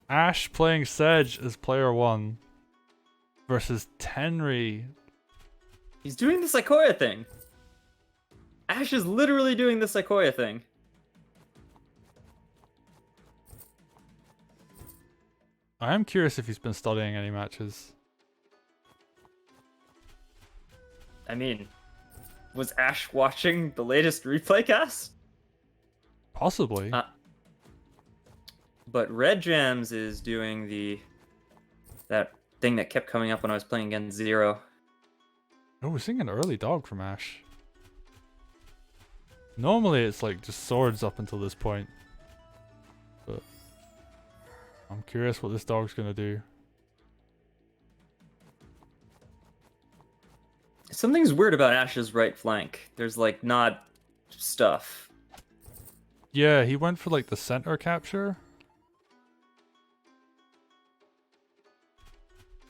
Ash playing Sedge as player 1 versus Tenri. He's doing the Sequoia thing. Ash is literally doing the Sequoia thing. I am curious if he's been studying any matches. I mean, was Ash watching the latest replay cast? Possibly. But Red Jams is doing that thing that kept coming up when I was playing against Zero. Oh, we're seeing an early dog from Ash. Normally it's like just swords up until this point. But I'm curious what this dog's gonna do. Something's weird about Ash's right flank. There's like not stuff. Yeah, he went for like the center capture.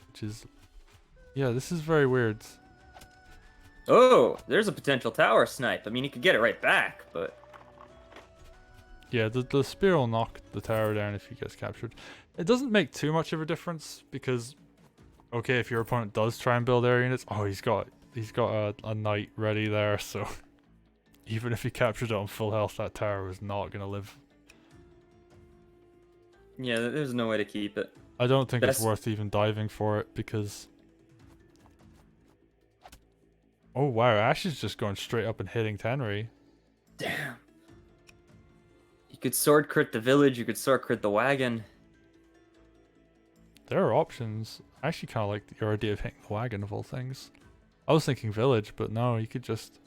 Which is... yeah, this is very weird. Oh, there's a potential tower snipe. I mean, he could get it right back, but... yeah, the spear will knock the tower down if he gets captured. It doesn't make too much of a difference because... okay, if your opponent does try and build air units... oh, he's got a knight ready there, so... even if he captured it on full health, that tower was not going to live. Yeah, there's no way to keep it. I don't think it's worth even diving for it because... oh wow, Ash is just going straight up and hitting Tenri. Damn. You could sword crit the village, you could sword crit the wagon. There are options. I actually kind of like your idea of hitting the wagon of all things. I was thinking village, but no, you could just...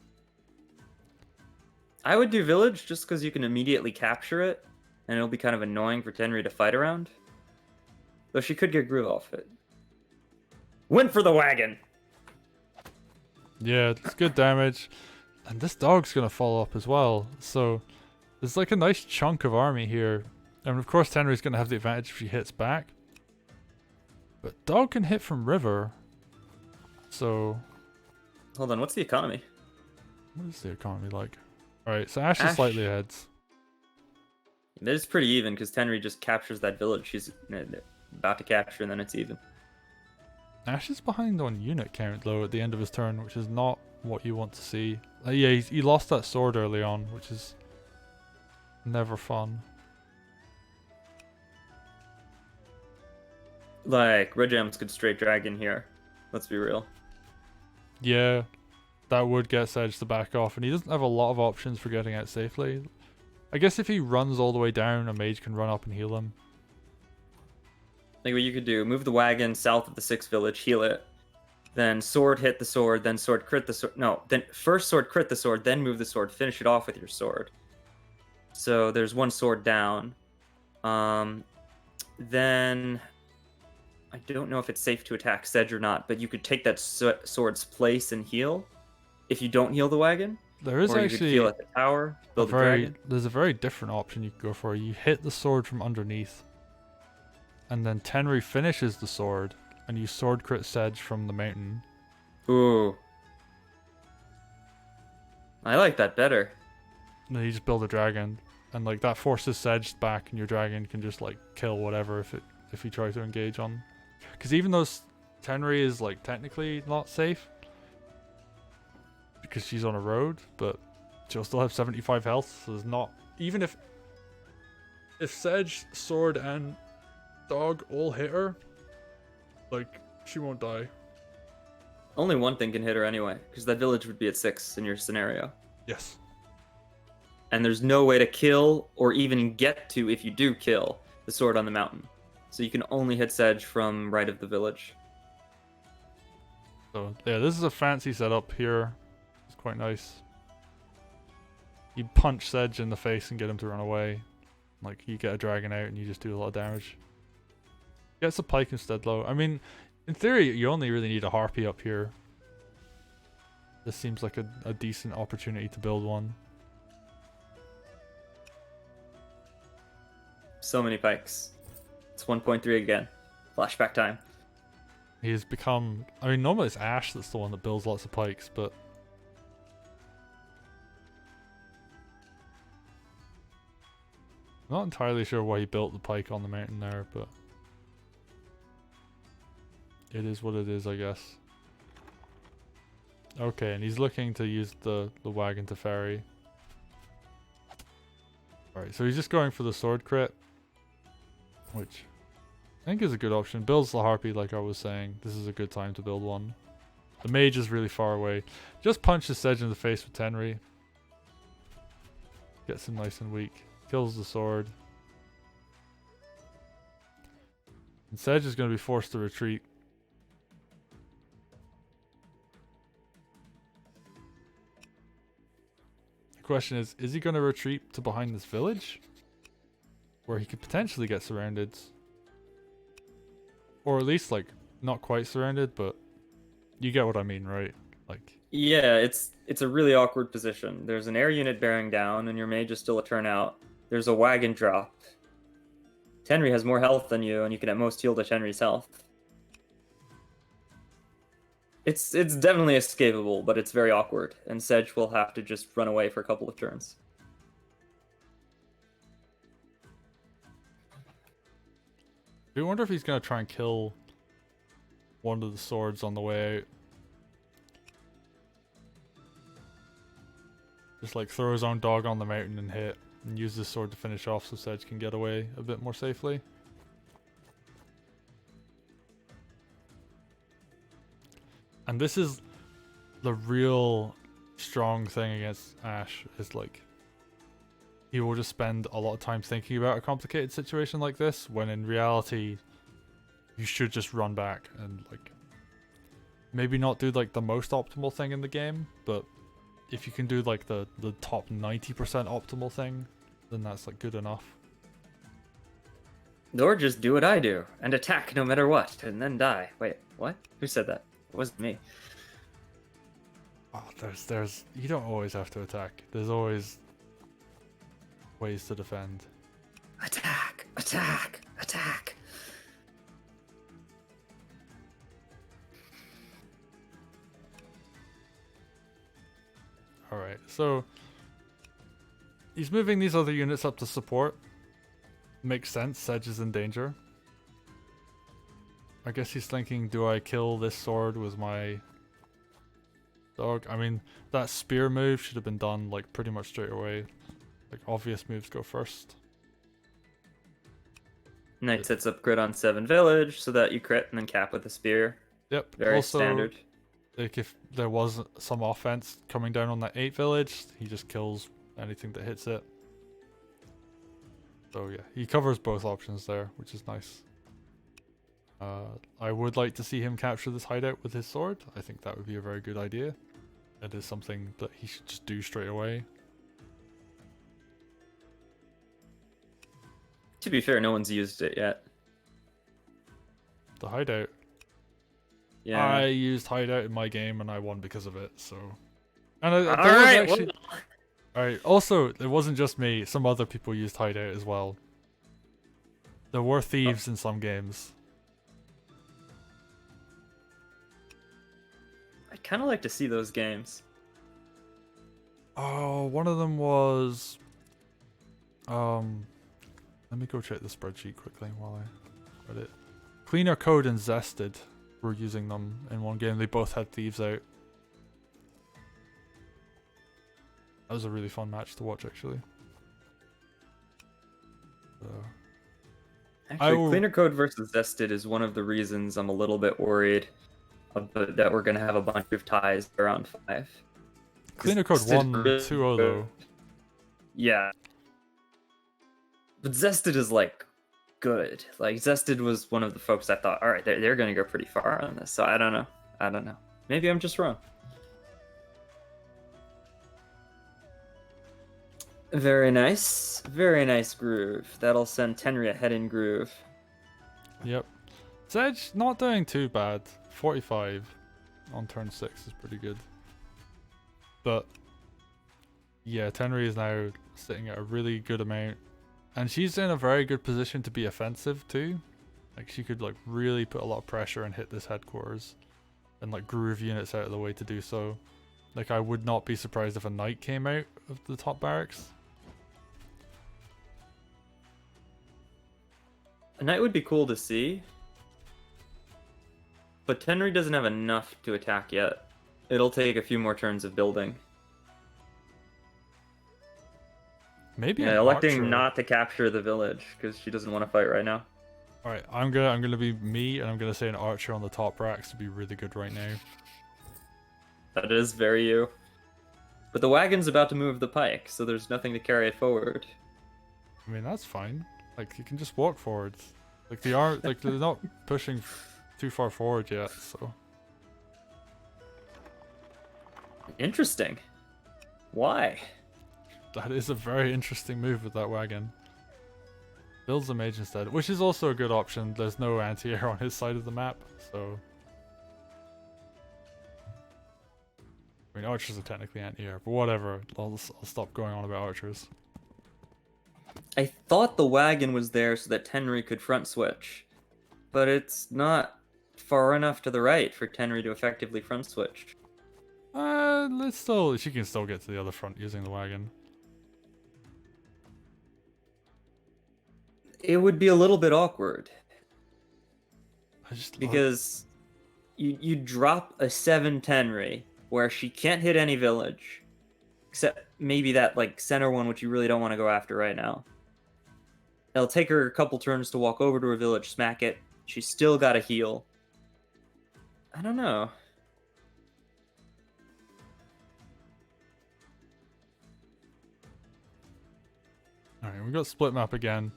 I would do village just because you can immediately capture it, and it'll be kind of annoying for Tenri to fight around. Though she could get groove off it. Went for the wagon! yeah, it's good damage. And this dog's going to follow up as well. So there's like a nice chunk of army here. And of course Tenri's going to have the advantage if she hits back. But dog can hit from river. So... hold on, what's the economy? what is the economy like? Alright, so Ash is slightly ahead. It's pretty even because Tenri just captures that village she's about to capture, and then it's even. Ash is behind on unit count though at the end of his turn, which is not what you want to see. Yeah, he lost that sword early on, which is never fun. Like, Red Jams could straight dragon here. Let's be real. Yeah, that would get Sedge to back off, and he doesn't have a lot of options for getting out safely. I guess if he runs all the way down, a mage can run up and heal him. Like what you could do, move the wagon south of the 6th village, heal it. Then sword hit the sword, then sword crit the sword. No, then first sword crit the sword, then move the sword, finish it off with your sword. So there's one sword down. Then I don't know if it's safe to attack Sedge or not, but you could take that sword's place and heal. If you don't heal the wagon, there is or you actually could heal at the tower, build a dragon. there's a very different option you could go for. You hit the sword from underneath, and then Tenri finishes the sword, and you sword crit Sedge from the mountain. Ooh. I like that better. And then you just build a dragon, and like that forces Sedge back, and your dragon can just like kill whatever if you try to engage on. Because even though Tenri is like technically not safe, because she's on a road, but she'll still have 75 health, so there's not... even if Sedge, sword, and dog all hit her, like, she won't die. Only one thing can hit her anyway, because that village would be at 6 in your scenario. Yes. And there's no way to kill, or even get to, if you do kill, the sword on the mountain. So you can only hit Sedge from right of the village. So, yeah, this is a fancy setup here. It's quite nice. You punch Sedge in the face and get him to run away. Like, you get a dragon out and you just do a lot of damage. Gets a pike instead though. I mean, in theory, you only really need a harpy up here. This seems like a decent opportunity to build one. So many pikes. It's 1.3 again. Flashback time. He has become... I mean, normally it's Ash that's the one that builds lots of pikes, but... I'm not entirely sure why he built the pike on the mountain there, but it is what it is, I guess. Okay, and he's looking to use the wagon to ferry. Alright, so he's just going for the sword crit, which I think is a good option. Builds the harpy like I was saying. This is a good time to build one. The mage is really far away. Just punches Sedge in the face with Tenri. Gets him nice and weak. Kills the sword. And Sedge is going to be forced to retreat. The question is he going to retreat to behind this village? Where he could potentially get surrounded. Or at least, like, not quite surrounded, but you get what I mean, right? Like, Yeah, it's a really awkward position. There's an air unit bearing down, and your mage is still a turn out. There's a wagon drop. Tenri has more health than you, and you can at most heal to Tenri's health. It's definitely escapable, but it's very awkward, and Sedge will have to just run away for a couple of turns. I do wonder if he's going to try and kill one of the swords on the way out. Just like throw his own dog on the mountain and hit, and use this sword to finish off so Sedge can get away a bit more safely. And this is the real strong thing against Ash, is like he will just spend a lot of time thinking about a complicated situation like this, when in reality you should just run back and like maybe not do like the most optimal thing in the game, but if you can do like the top 90% optimal thing, then that's like good enough. Or just do what I do and attack no matter what, and then die. Wait, what? Who said that? It wasn't me. Oh, there's you don't always have to attack. There's always ways to defend. Attack! Attack! Attack! Alright, so he's moving these other units up to support. Makes sense, Sedge is in danger. I guess he's thinking, do I kill this sword with my dog? I mean, that spear move should have been done like pretty much straight away. Like, obvious moves go first. Knight sets up grid on 7 village so that you crit and then cap with a spear. Yep. Very also, standard. like if there was some offense coming down on that 8 village, he just kills anything that hits it. So yeah, he covers both options there, which is nice. I would like to see him capture this hideout with his sword. I think that would be a very good idea. It is something that he should just do straight away. To be fair, no one's used it yet. The hideout. Yeah. I used hideout in my game and I won because of it, so. And there was Alright, actually... Alright, also, it wasn't just me. Some other people used hideout as well. There were thieves in some games. I'd kind of like to see those games. Oh, one of them was... let me go check the spreadsheet quickly while I read it. Cleaner Code and Zested were using them in one game. They both had thieves out. That was a really fun match to watch, actually. Actually, Cleaner Code versus Zested is one of the reasons I'm a little bit worried that we're going to have a bunch of ties around 5. Cleaner Code won 2-0 though. Yeah. But Zested is like good. Like Zested was one of the folks I thought, all right, they're going to go pretty far on this. So I don't know. Maybe I'm just wrong. Very nice. Very nice groove. That'll send Tenri ahead in groove. Yep. Sedge not doing too bad. 45 on turn 6 is pretty good. But yeah, Tenri is now sitting at a really good amount. And she's in a very good position to be offensive too. Like she could like really put a lot of pressure and hit this headquarters. And like groove units out of the way to do so. Like I would not be surprised if a knight came out of the top barracks. A knight would be cool to see. But Tenri doesn't have enough to attack yet. It'll take a few more turns of building. Maybe Yeah, an electing archer. not to capture the village because she doesn't want to fight right now. All right, I'm gonna be me, and I'm gonna say an archer on the top racks to be really good right now. That is very you. But the wagon's about to move the pike, so there's nothing to carry it forward. I mean, that's fine. Like, you can just walk forwards. Like, they are, like, they're not pushing too far forward yet, so. Interesting. Why? That is a very interesting move with that wagon. Builds a mage instead, which is also a good option. There's no anti-air on his side of the map, so. I mean, archers are technically anti-air, but whatever. I'll stop going on about archers. I thought the wagon was there so that Tenri could front switch, but it's not far enough to the right for Tenri to effectively front switch. She can still get to the other front using the wagon. It would be a little bit awkward I just because you drop a 7 Tenri where she can't hit any village, except maybe that like center one, which you really don't want to go after right now. It'll take her a couple turns to walk over to her village, smack it. She's still got to heal. I don't know. Alright, we've got split map again.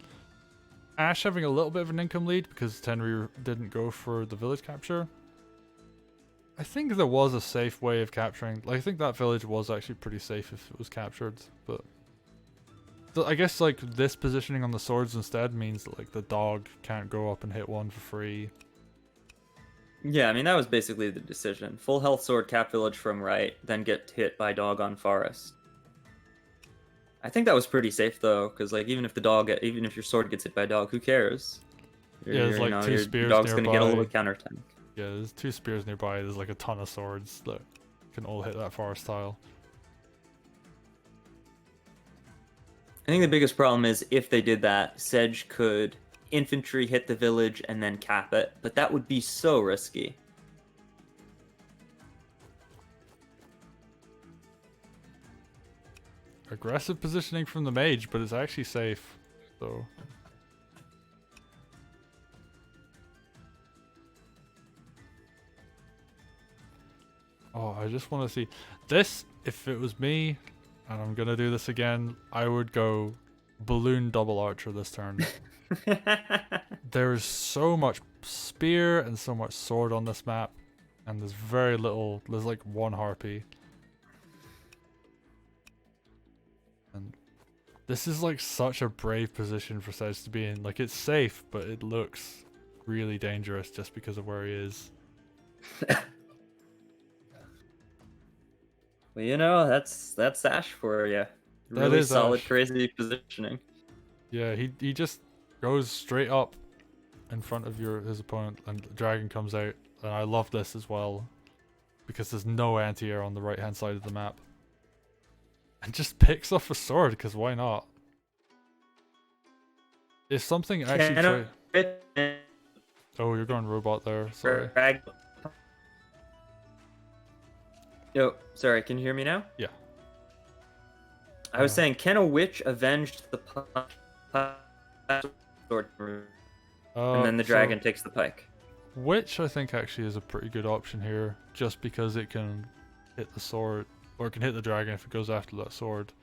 Ash having a little bit of an income lead because Tenri didn't go for the village capture. I think there was a safe way of capturing. Like, I think that village was actually pretty safe if it was captured, but I guess like this positioning on the swords instead means that like the dog can't go up and hit one for free. Yeah, I mean that was basically the decision. Full health sword cap village from right, then get hit by dog on forest. I think that was pretty safe though, because like even if your sword gets hit by a dog, who cares? Yeah, there's like two your spears dog's nearby. gonna get a little counter attack. Yeah, there's 2 spears nearby. There's like a ton of swords that can all hit that forest tile. I think the biggest problem is if they did that, Sedge could infantry hit the village and then cap it, but that would be so risky. Aggressive positioning from the mage, but it's actually safe, so. Oh, I just want to see this. If it was me, and I'm gonna do this again, I would go balloon double archer this turn. There's so much spear and so much sword on this map, and there's very little. There's like 1 harpy. And this is like such a brave position for Sedge to be in. Like, it's safe, but it looks really dangerous just because of where he is. Well, you know, that's Ash for you. Really solid, Ash. crazy positioning. Yeah, he just goes straight up in front of his opponent, and the dragon comes out. And I love this as well, because there's no anti-air on the right hand side of the map. And just picks off a sword, because why not? If something actually Oh, you're going robot there, sorry. Yo, sorry, can you hear me now? Yeah. I was saying, can a witch avenge the sword, and then the dragon takes the pike? Witch, I think, actually is a pretty good option here, just because it can hit the sword, or it can hit the dragon if it goes after that sword.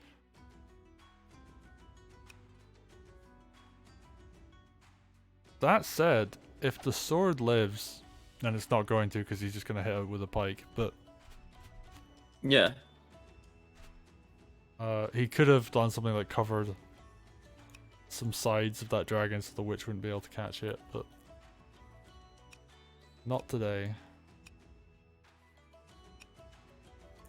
That said, if the sword lives, and it's not going to because he's just going to hit it with a pike, but yeah, he could have done something like covered some sides of that dragon so the witch wouldn't be able to catch it, but not today.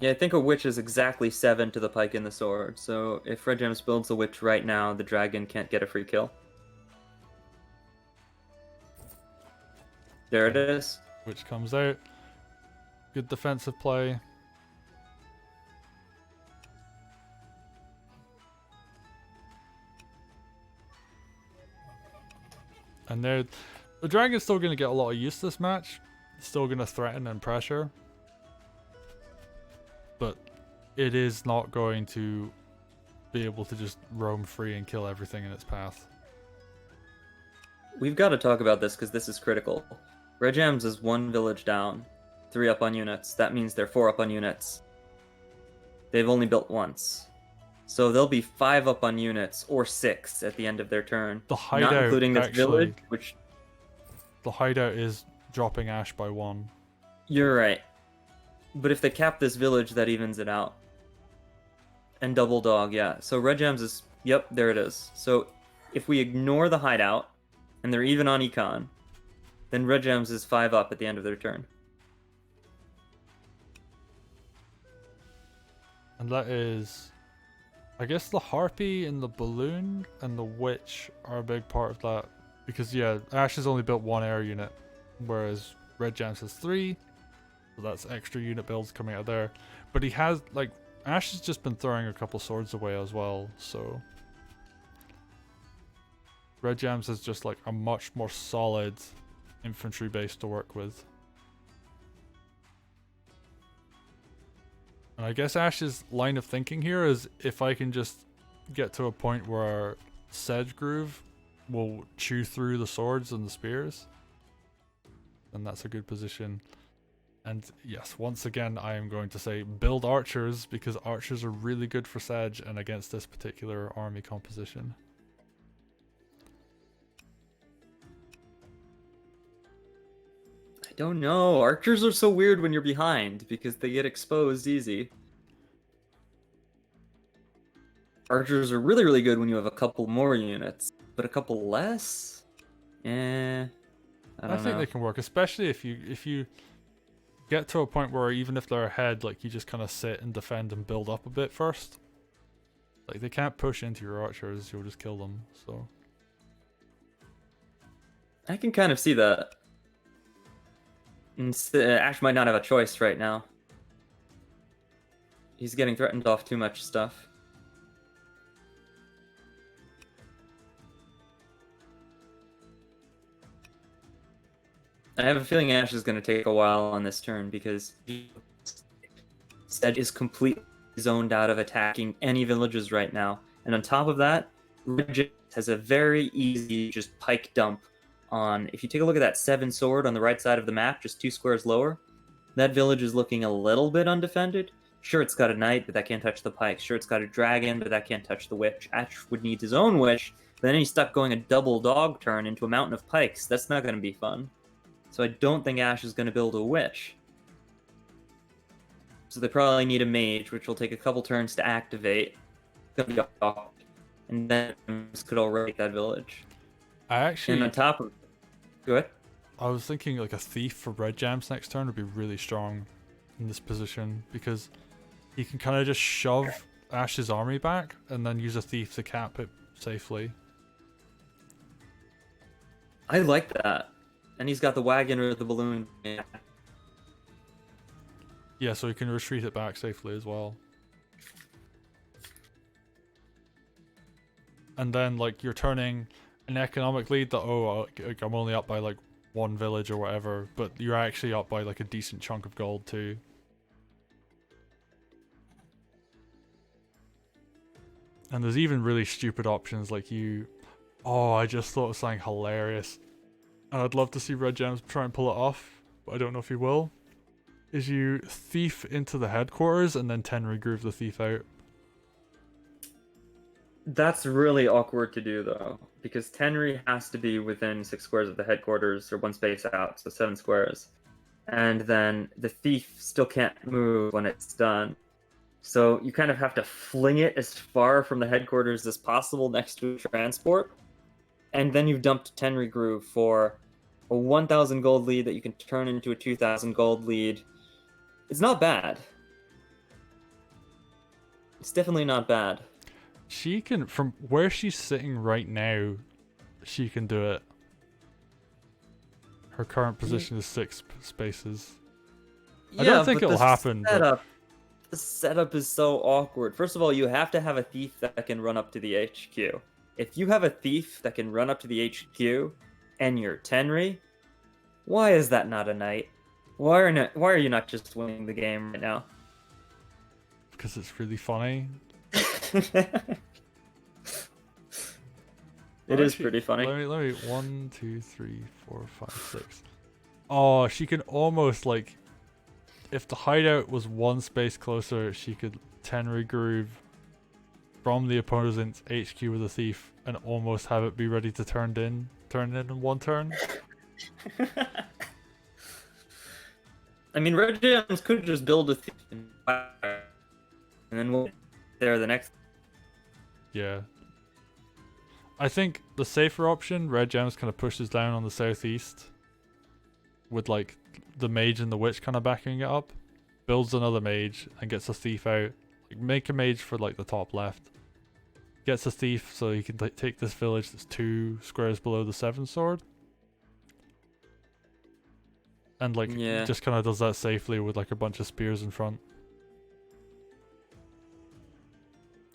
Yeah, I think a witch is exactly 7 to the pike and the sword, so if Red Gems builds a witch right now, the dragon can't get a free kill. There it is. Witch comes out. Good defensive play. And the dragon's still going to get a lot of use this match. It's still going to threaten and pressure. But it is not going to be able to just roam free and kill everything in its path. We've got to talk about this because this is critical. Red Jams is 1 village down, 3 up on units. That means they're 4 up on units. They've only built once. So they'll be 5 up on units, or 6 at the end of their turn. The hideout, not including this actually, village, which... The hideout is dropping Ash by 1. You're right. But if they cap this village, that evens it out. And double dog, yeah. So Red Gems is... Yep, there it is. So if we ignore the hideout, and they're even on econ, then Red Gems is 5 up at the end of their turn. And that is... I guess the Harpy and the Balloon and the Witch are a big part of that. Because, yeah, Ash has only built 1 air unit, whereas Red Gems has 3. So that's extra unit builds coming out there. But he has, like... Ash has just been throwing a couple swords away as well, so... Red Gems is just like a much more solid infantry base to work with. And I guess Ash's line of thinking here is if I can just get to a point where Sedge Groove will chew through the swords and the spears, then that's a good position. And yes, once again, I am going to say build archers, because archers are really good for Sedge and against this particular army composition. I don't know. Archers are so weird when you're behind, because they get exposed easy. Archers are really, really good when you have a couple more units, but a couple less? I think they can work, especially if you get to a point where even if they're ahead, like you just kind of sit and defend and build up a bit first. Like they can't push into your archers, you'll just kill them. So I can kind of see that. Ash might not have a choice right now. He's getting threatened off too much stuff. I have a feeling Ash is going to take a while on this turn because Sedge is completely zoned out of attacking any villages right now. And on top of that, Red has a very easy just pike dump on... If you take a look at that 7 sword on the right side of the map, just 2 squares lower, that village is looking a little bit undefended. Sure, it's got a knight, but that can't touch the pike. Sure, it's got a dragon, but that can't touch the witch. Ash would need his own witch, but then he's stuck going a double dog turn into a mountain of pikes. That's not going to be fun. So I don't think Ash is going to build a witch. So they probably need a mage, which will take a couple turns to activate. And then this could already take that village. And on top of... Go ahead. I was thinking like a thief for Red Gems next turn would be really strong in this position, because he can kind of just shove Ash's army back and then use a thief to cap it safely. I like that. And he's got the wagon or the balloon. Yeah, so he can retreat it back safely as well. And then, like, you're turning an economic lead that, oh, I'm only up by, like, 1 village or whatever, but you're actually up by, like, a decent chunk of gold, too. And there's even really stupid options, like you... Oh, I just thought of something hilarious. And I'd love to see Red Gems try and pull it off, but I don't know if he will. Is you thief into the headquarters and then Tenri groove the thief out. That's really awkward to do, though, because Tenri has to be within 6 squares of the headquarters, or 1 space out, so 7 squares. And then the thief still can't move when it's done. So you kind of have to fling it as far from the headquarters as possible next to a transport. And then you've dumped Tenri Groove for a 1,000 gold lead that you can turn into a 2,000 gold lead. It's not bad. It's definitely not bad. She can, from where she's sitting right now, she can do it. Her current position is 6 spaces. Yeah, I don't think it'll happen. The setup is so awkward. First of all, you have to have a thief that can run up to the HQ. If you have a thief that can run up to the HQ, and your Tenri. Why is that not a knight? Why are you not just winning the game right now? Because it's really funny. It is pretty funny. Let me 1, 2, 3, 4, 5, 6. Oh, she can almost like, if the hideout was one space closer, she could Tenri groove from the opponent's HQ with a thief and almost have it be ready to turn in one turn. I mean, Red Gems could just build a thief and then we'll there the next. Yeah. I think the safer option, Red Gems kind of pushes down on the southeast with like the mage and the witch kind of backing it up, builds another mage and gets a thief out. Like, make a mage for like the top left. Gets a thief so he can take this village that's 2 squares below the 7 sword. And like just kind of does that safely with like a bunch of spears in front.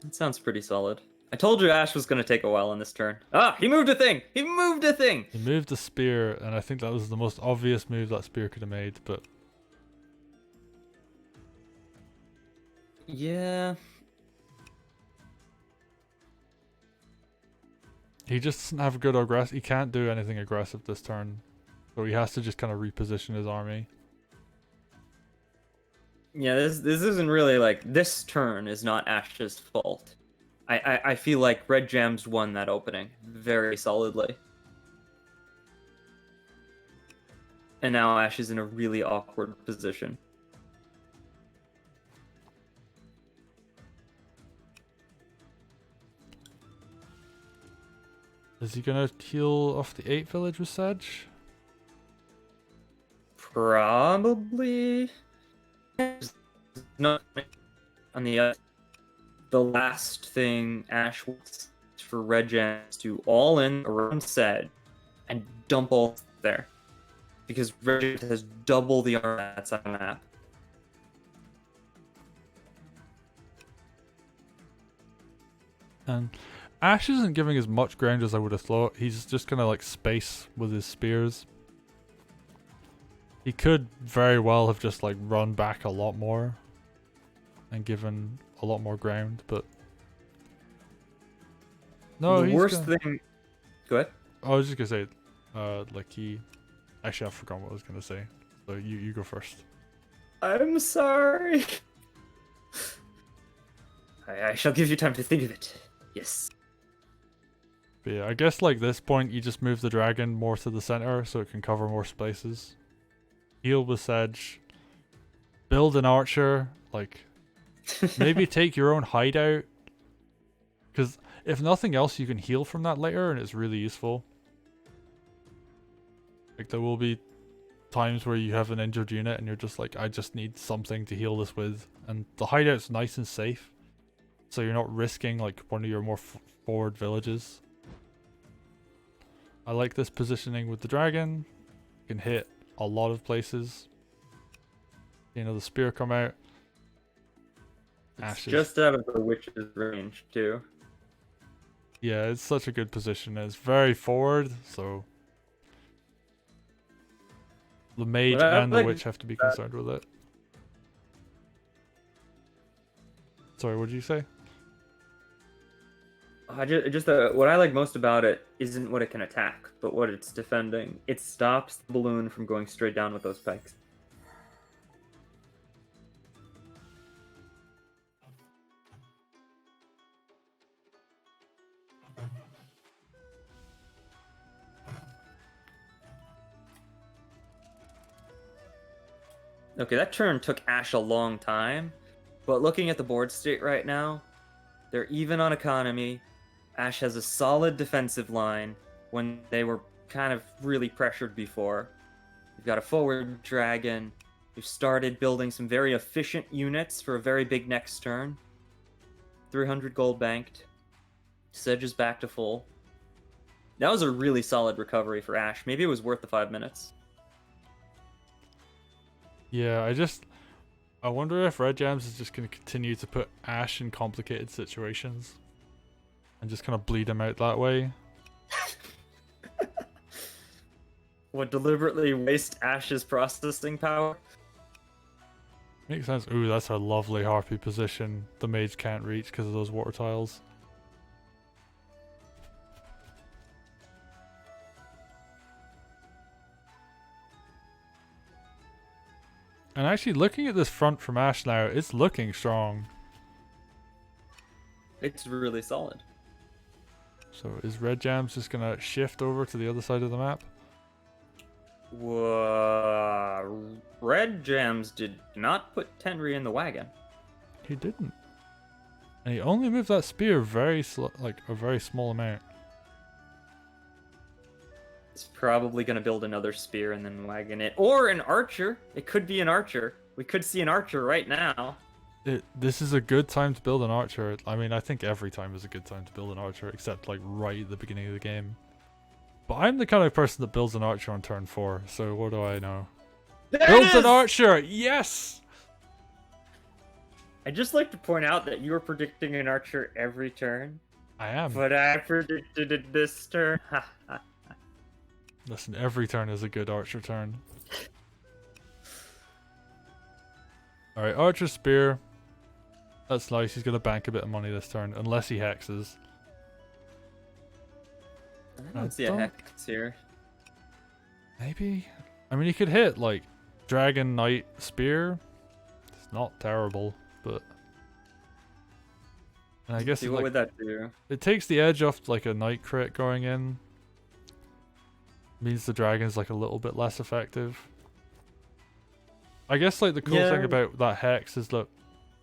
That sounds pretty solid. I told you Ash was going to take a while on this turn. Ah, he moved a thing! He moved a thing! He moved a spear, and I think that was the most obvious move that spear could have made, but... Yeah... He just doesn't have good aggressive. He can't do anything aggressive this turn. So he has to just kind of reposition his army. Yeah, this isn't really like... This turn is not Ash's fault. I feel like Red Gems won that opening very solidly. And now Ash is in a really awkward position. Is he gonna heal off the 8 village with Sedge? Probably. Not on the last thing Ash wants for Red Gems to all in around Sedge and dump all there. Because Red Gems has double the armor that's on the map. And Ash isn't giving as much ground as I would have thought. He's just gonna like space with his spears. He could very well have just like run back a lot more and given a lot more ground, but no. The worst thing. Go ahead. I was just gonna say, like he. Actually, I forgot what I was gonna say. So you go first. I'm sorry. I shall give you time to think of it. Yes. But yeah, I guess like this point, you just move the dragon more to the center so it can cover more spaces. Heal with Sedge. Build an archer. Like, maybe take your own hideout. Because if nothing else, you can heal from that later, and it's really useful. Like, there will be times where you have an injured unit, and you're just like, I just need something to heal this with. And the hideout's nice and safe. So you're not risking, like, one of your more forward villages. I like this positioning with the dragon. You can hit a lot of places. You know, the spear come out. It's just out of the witch's range too. Yeah, it's such a good position. It's very forward, so the mage and the witch have to be concerned with it. Sorry, what did you say? What I like most about it isn't what it can attack, but what it's defending. It stops the balloon from going straight down with those pikes. Okay, that turn took Ash a long time, but looking at the board state right now, they're even on economy. Ash has a solid defensive line when they were kind of really pressured before. You've got a forward dragon. You've started building some very efficient units for a very big next turn. 300 gold banked. Sedge is back to full. That was a really solid recovery for Ash. Maybe it was worth the 5 minutes. Yeah, I wonder if Red Gems is just going to continue to put Ash in complicated situations and just kind of bleed him out that way. What, deliberately waste Ash's processing power? Makes sense. Ooh, that's a lovely harpy position the mage can't reach because of those water tiles. And actually, looking at this front from Ash now, it's looking strong. It's really solid. So is Red Jams just gonna shift over to the other side of the map? Red Jams did not put Tenri in the wagon. He didn't. And he only moved that spear very like a very small amount. He's probably going to build another spear and then wagon it. Or an archer. It could be an archer. We could see an archer right now. This is a good time to build an archer. I mean, I think every time is a good time to build an archer, except like right at the beginning of the game. But I'm the kind of person that builds an archer on turn 4, so what do I know? Builds an archer! Yes! I'd just like to point out that you were predicting an archer every turn. I am. But I predicted it this turn. Listen, every turn is a good archer turn. Alright, archer spear. That's nice. He's going to bank a bit of money this turn, unless he hexes. I don't see a hex here. Maybe? I mean, he could hit, like, Dragon, Knight, Spear. It's not terrible, but... And I guess what would that do? It takes the edge off, like, a Knight crit going in. Means the Dragon's, like, a little bit less effective. I guess, like, the cool thing about that Hex is that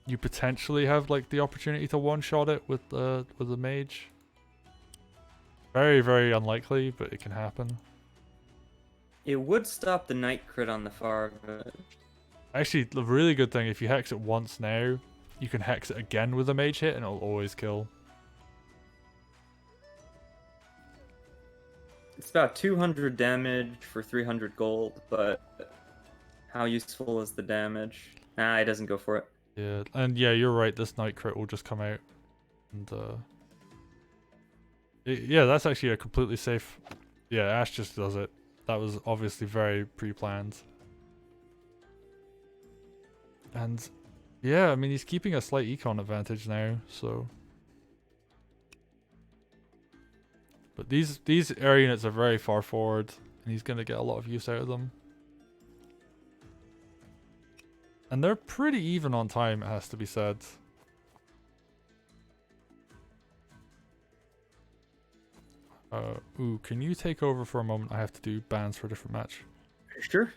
you potentially have, like, the opportunity to one-shot it with the Mage. Very, very unlikely, but it can happen. It would stop the Knight crit on the far edge. Actually, the really good thing, if you hex it once now, you can hex it again with a Mage hit and it'll always kill. It's about 200 damage for 300 gold, but how useful is the damage? Nah, he doesn't go for it. Yeah, and yeah, you're right, this Knight crit will just come out. And, yeah, that's actually a completely safe... Yeah, Ash just does it. That was obviously very pre-planned. And, yeah, I mean, he's keeping a slight econ advantage now, so... But these air units are very far forward, and he's going to get a lot of use out of them. And they're pretty even on time, it has to be said. Ooh, can you take over for a moment? I have to do bans for a different match. Sure.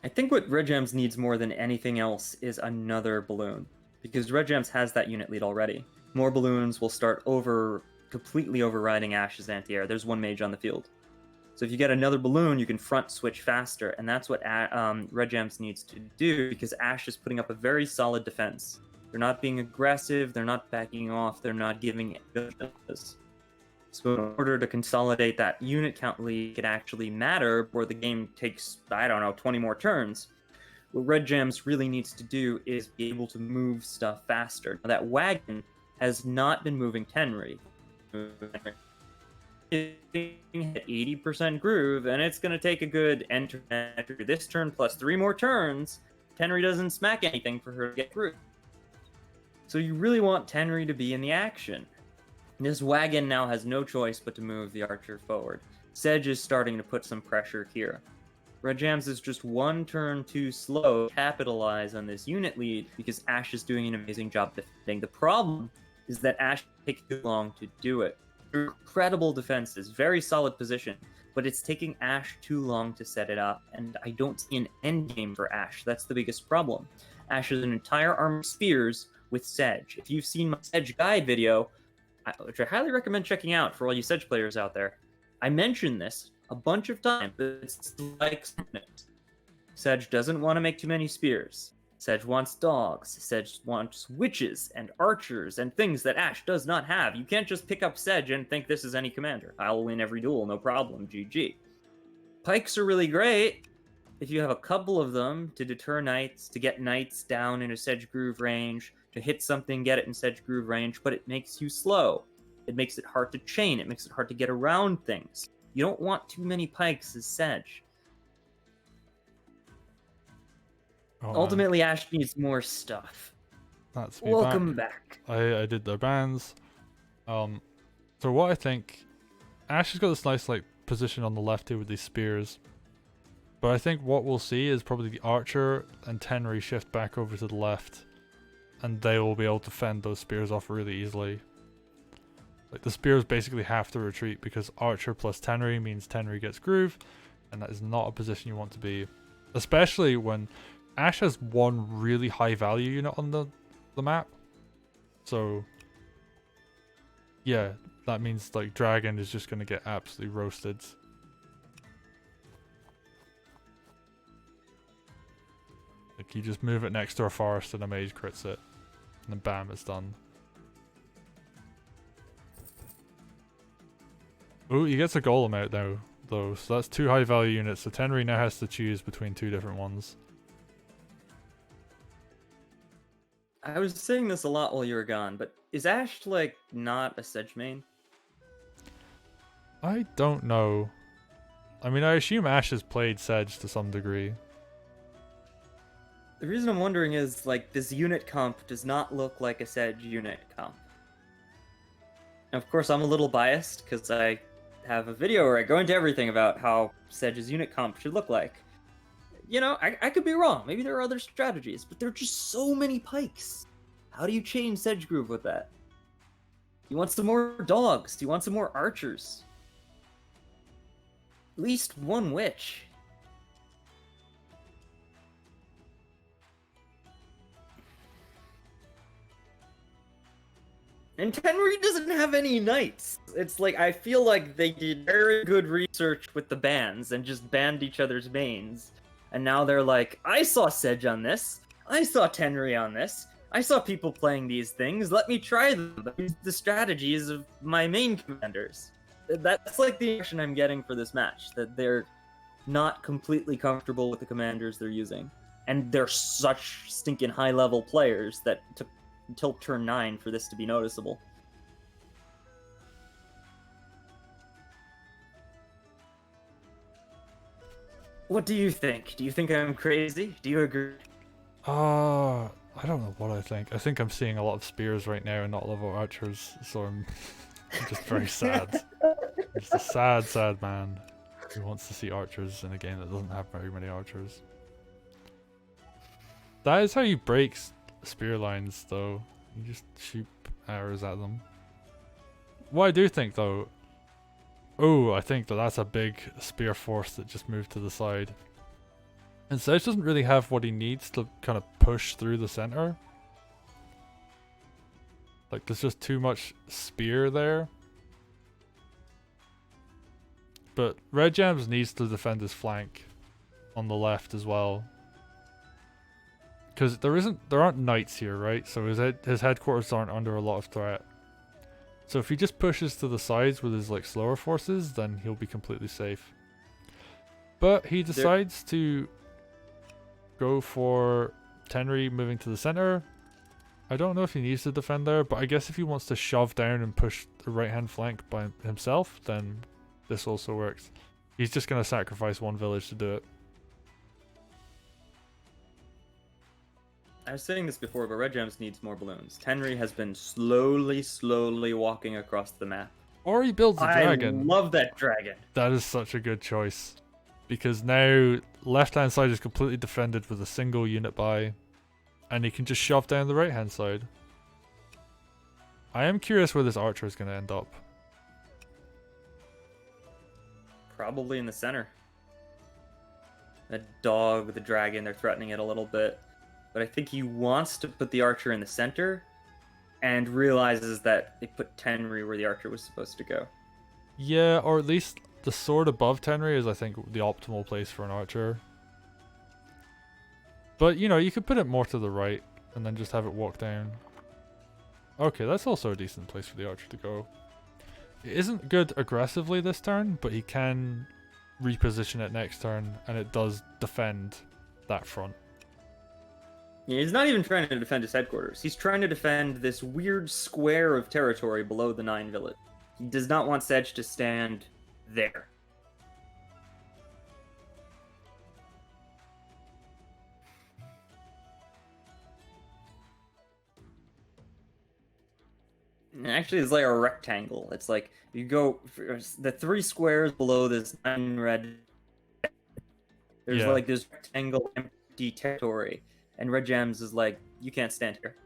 I think what Red Jams needs more than anything else is another balloon. Because Red Jams has that unit lead already. More balloons will start completely overriding Ash's anti-air. There's one mage on the field. So if you get another balloon, you can front switch faster. And that's what Red Jams needs to do, because Ash is putting up a very solid defense. They're not being aggressive, they're not backing off, they're not giving it. So in order to consolidate that unit count lead, it could actually matter where the game takes, I don't know, 20 more turns. What Red Jams really needs to do is be able to move stuff faster. Now, that wagon has not been moving Tenri. It's at 80% groove, and it's going to take a good enter this turn plus 3 more turns. Tenri doesn't smack anything for her to get groove. So you really want Tenri to be in the action. This wagon now has no choice but to move the archer forward. Sedge is starting to put some pressure here. Red Jams is just one turn too slow to capitalize on this unit lead because Ash is doing an amazing job defending. The problem is that Ash takes too long to do it. Incredible defenses, very solid position, but it's taking Ash too long to set it up, and I don't see an end game for Ash. That's the biggest problem. Ash has an entire army of spears with Sedge. If you've seen my Sedge guide video, which I highly recommend checking out for all you Sedge players out there, I mentioned this a bunch of times, but it's like Sedge doesn't want to make too many spears. Sedge wants dogs. Sedge wants witches and archers and things that Ash does not have. You can't just pick up Sedge and think this is any commander. I'll win every duel, no problem, GG. Pikes are really great if you have a couple of them to deter knights, to get knights down into Sedge Groove range, to hit something, get it in Sedge Groove range, but it makes you slow. It makes it hard to chain. It makes it hard to get around things. You don't want too many pikes as Sedge. Oh, Ultimately, Ash needs more stuff. that's me Welcome back. I did their bans. So what I think, Ash has got this nice like position on the left here with these spears. But I think what we'll see is probably the Archer and Tenri shift back over to the left. And they will be able to fend those spears off really easily. Like the spears basically have to retreat because Archer plus Tenri means Tenri gets groove. And that is not a position you want to be. Especially when Ash has one really high value unit on the map. So yeah, that means like Dragon is just going to get absolutely roasted. Like you just move it next to a forest and a mage crits it. And then bam, it's done. Ooh, he gets a golem out now though, so that's 2 high value units, so Tenri now has to choose between 2 different ones. I was saying this a lot while you were gone, but is Ash, like, not a Sedge main? I don't know. I mean, I assume Ash has played Sedge to some degree. The reason I'm wondering is, like, this unit comp does not look like a Sedge unit comp. And of course, I'm a little biased, because I have a video where I go into everything about how Sedge's unit comp should look like. You know, I could be wrong. Maybe there are other strategies, but there are just so many pikes. How do you change Sedge Groove with that? Do you want some more dogs? Do you want some more archers? At least one witch. And Tenri doesn't have any knights. It's like, I feel like they did very good research with the bans and just banned each other's mains. And now they're like, I saw Sedge on this. I saw Tenri on this. I saw people playing these things. Let me try them. Use the strategies of my main commanders. That's like the impression I'm getting for this match. That they're not completely comfortable with the commanders they're using. And they're such stinking high-level players that took until turn 9 for this to be noticeable. What do you think? Do you think I'm crazy? Do you agree? I don't know what I think. I think I'm seeing a lot of spears right now and not a lot of archers, so I'm just very sad. I'm just a sad, sad man who wants to see archers in a game that doesn't have very many archers. That is how you break spear lines, though. You just shoot arrows at them. What I do think, though... Oh, I think that's a big spear force that just moved to the side. And Sedge doesn't really have what he needs to kind of push through the center. Like, there's just too much spear there. But Red Gems needs to defend his flank on the left as well. Because there aren't knights here, right? So his headquarters aren't under a lot of threat. So if he just pushes to the sides with his like slower forces, then he'll be completely safe. But he decides to go for Tenri moving to the center. I don't know if he needs to defend there, but I guess if he wants to shove down and push the right hand flank by himself, then this also works. He's just going to sacrifice one village to do it. I was saying this before, but Red Gems needs more balloons. Tenri has been slowly walking across the map. Or he builds a dragon. I love that dragon. That is such a good choice. Because now left hand side is completely defended with a single unit buy. And he can just shove down the right hand side. I am curious where this archer is going to end up. Probably in the center. The dog, the dragon, they're threatening it a little bit. But I think he wants to put the archer in the center and realizes that they put Tenri where the archer was supposed to go. Yeah, or at least the sword above Tenri is, I think, the optimal place for an archer. But, you know, you could put it more to the right and then just have it walk down. Okay, that's also a decent place for the archer to go. It isn't good aggressively this turn, but he can reposition it next turn and it does defend that front. Yeah, he's not even trying to defend his headquarters. He's trying to defend this weird square of territory below the 9 village. He does not want Sedge to stand there. Actually, it's like a rectangle. It's like you go the 3 squares below this 9 red. There's Yeah. like this rectangle empty territory, and Red Jams is like, you can't stand here.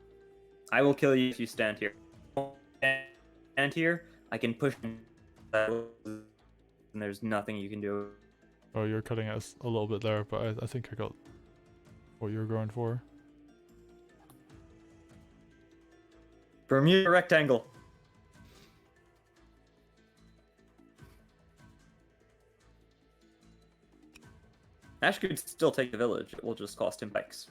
I will kill you if you stand here. Stand here, I can push, and there's nothing you can do. Oh, you're cutting us a little bit there, but I think I got what you were going for. Bermuda rectangle. Ash could still take the village. It will just cost him bikes.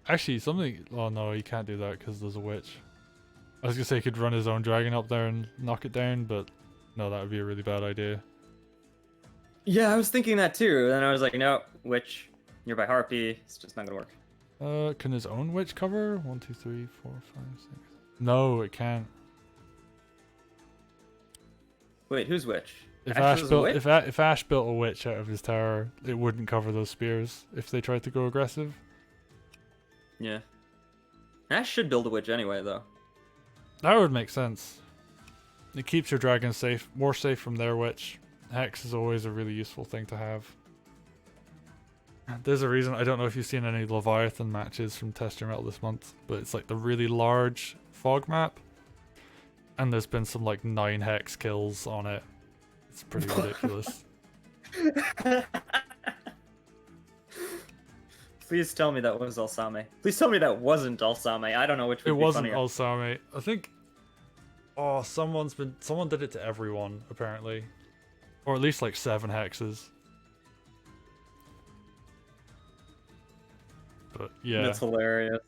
Actually, something... Oh no, he can't do that because there's a witch. I was gonna say he could run his own dragon up there and knock it down, but no, that would be a really bad idea. Yeah, I was thinking that too. Then I was like, no, witch, nearby harpy. It's just not gonna work. Can his own witch cover? 1, 2, 3, 4, 5, 6. No, it can't. Wait, who's witch? If Ash Ash is a built witch? if Ash built a witch out of his tower, it wouldn't cover those spears if they tried to go aggressive. Yeah. Ash should build a witch anyway, though. That would make sense. It keeps your dragon safe, more safe from their witch. Hex is always a really useful thing to have. There's a reason, I don't know if you've seen any Leviathan matches from Test Your Metal this month, but it's like the really large fog map. And there's been some like 9 hex kills on it. It's pretty ridiculous. Please tell me that was Alsame. Please tell me that wasn't Alsame. I don't know which would It be wasn't funnier. Alsame. I think... Oh, someone did it to everyone, apparently. Or at least like 7 hexes. But yeah. That's hilarious.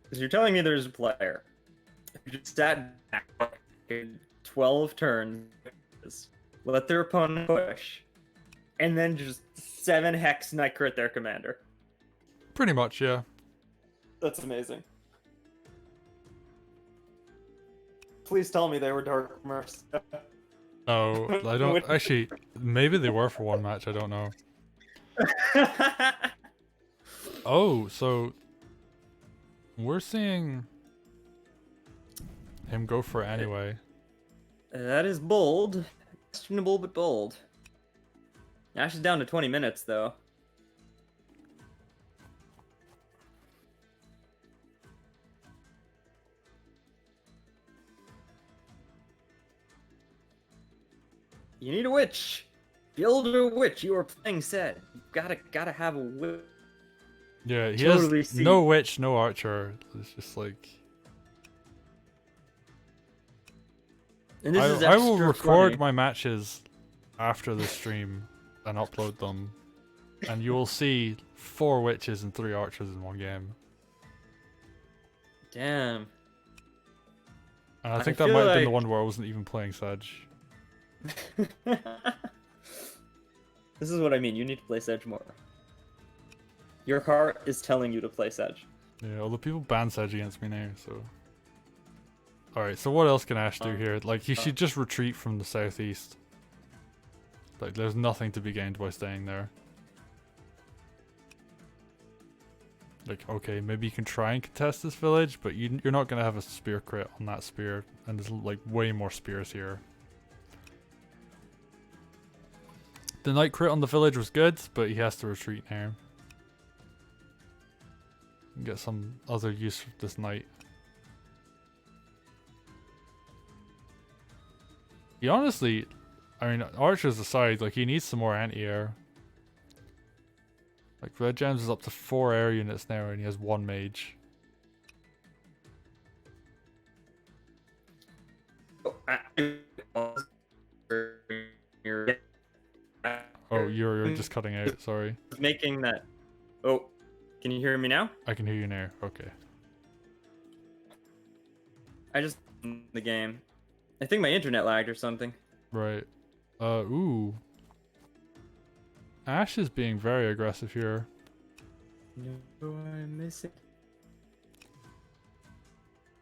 Because you're telling me there's a player who just sat back 12 turns, let their opponent push, and then just 7 hex night crit their commander. Pretty much, yeah. That's amazing. Please tell me they were Dark Mercs. No, I don't... Actually, maybe they were for one match, I don't know. Oh, so... We're seeing... him go for it anyway. That is bold. Questionable, but bold. Ash is down to 20 minutes, though. You need a witch. Build a witch. You are playing Sedge. You gotta have a witch. Yeah, he Totally has see. no witch, no archer. It's just like... And this is I will extra record funny. my matches after the stream and upload them. And you will see 4 witches and 3 archers in one game. Damn. And I think I that feel might have been the like- one where I wasn't even playing Sedge. This is what I mean. You need to play Sedge more. Your heart is telling you to play Sedge. Yeah, although people ban Sedge against me now, so... Alright, so what else can Ash do here? Like, he should just retreat from the southeast. Like, there's nothing to be gained by staying there. Like, okay, maybe you can try and contest this village, but you're not going to have a spear crit on that spear. And there's, like, way more spears here. The night crit on the village was good, but he has to retreat now. And get some other use for this night. He honestly, I mean, archers aside, like, he needs some more anti-air. Like, Red Gems is up to 4 air units now and he has 1 mage. Oh, you're just cutting out, sorry. Making that. Oh, can you hear me now? I can hear you now, okay. I just the game. I think my internet lagged or something. Right. Ooh. Ash is being very aggressive here. No, I'm missing.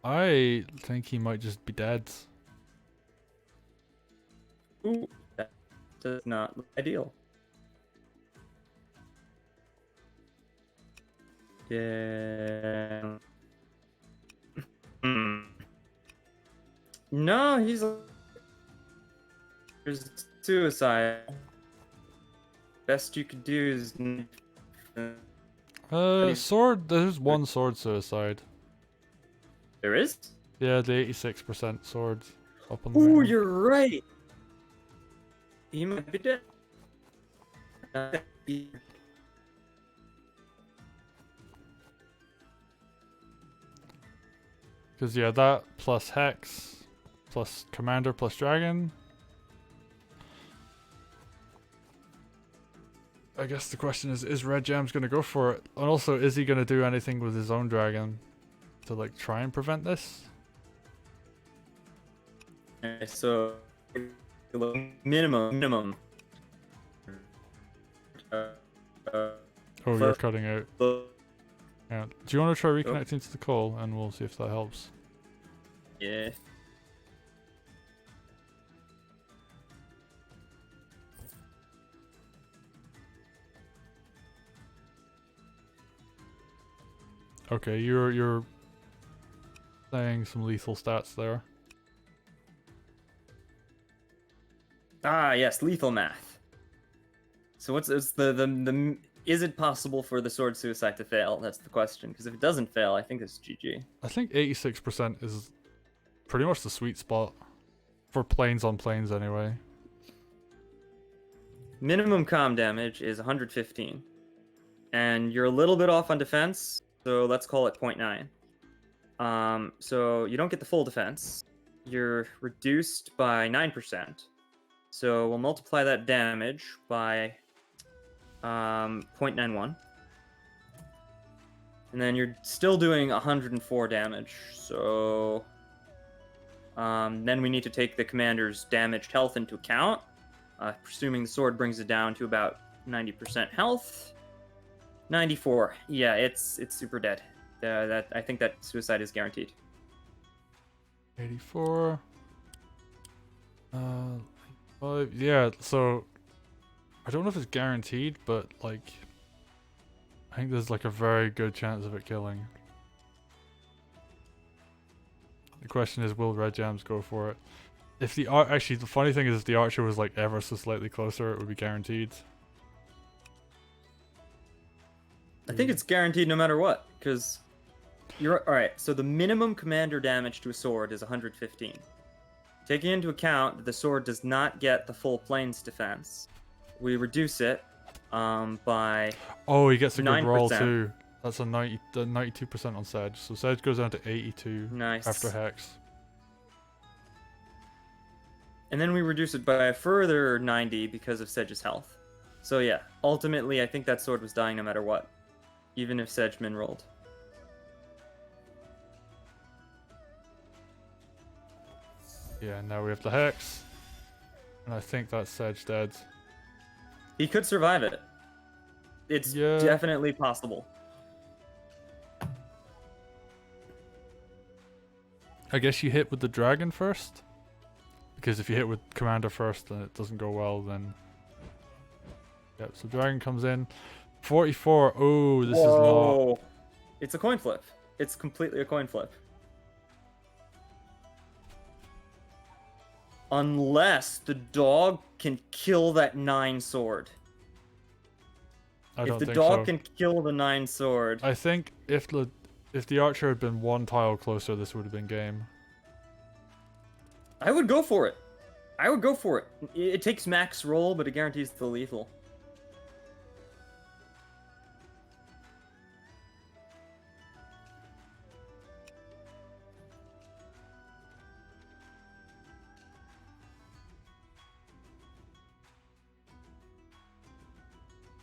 I think he might just be dead. Ooh, that does not look ideal. Yeah. Hmm. No, he's there's suicide. Best you could do is Sword. There's one sword suicide. there is. Yeah, the 86% sword up on the. Ooh, main one. you're right. He might be dead. Because yeah, that plus Hex, plus Commander, plus Dragon. I guess the question is Red Jam's going to go for it? And also, is he going to do anything with his own dragon to like try and prevent this? Okay, so minimum. Oh, you're cutting out. Yeah. Do you want to try reconnecting to the call and we'll see if that helps? Yeah. Okay, you're saying some lethal stats there. Ah, yes, lethal math. So what's the is it possible for the sword suicide to fail? That's the question. Because if it doesn't fail, I think it's GG. I think 86% is pretty much the sweet spot for planes on planes anyway. Minimum comm damage is 115. And you're a little bit off on defense, so let's call it 0.9. So you don't get the full defense. You're reduced by 9%. So we'll multiply that damage by 0.91. And then you're still doing 104 damage. So then we need to take the commander's damaged health into account. Presuming the sword brings it down to about 90% health. 94. Yeah, it's super dead. I think that suicide is guaranteed. 84. Yeah, so I don't know if it's guaranteed, but like I think there's like a very good chance of it killing. The question is, will Red Jams go for it? If the actually the funny thing is, if the archer was like ever so slightly closer, it would be guaranteed. I think it's guaranteed no matter what, because you're alright. So the minimum commander damage to a sword is 115. Taking into account that the sword does not get the full planes defense, we reduce it by. Oh, he gets a good roll 9%. too. That's a 92% on Sedge. So Sedge goes down to 82 Nice. after Hex. And then we reduce it by a further 90 because of Sedge's health. So yeah, ultimately I think that sword was dying no matter what, even if Sedge min rolled. Yeah, now we have the Hex. And I think that's Sedge dead. He could survive it. It's definitely possible. I guess you hit with the dragon first? Because if you hit with commander first and it doesn't go well, then... Yep, so dragon comes in. 44. Oh, this is low. It's a coin flip. It's completely a coin flip. Unless the dog can kill that 9 sword. If the dog can kill the 9 sword... I think if the archer had been one tile closer, this would have been game. I would go for it. I would go for it. It takes max roll, but it guarantees the lethal.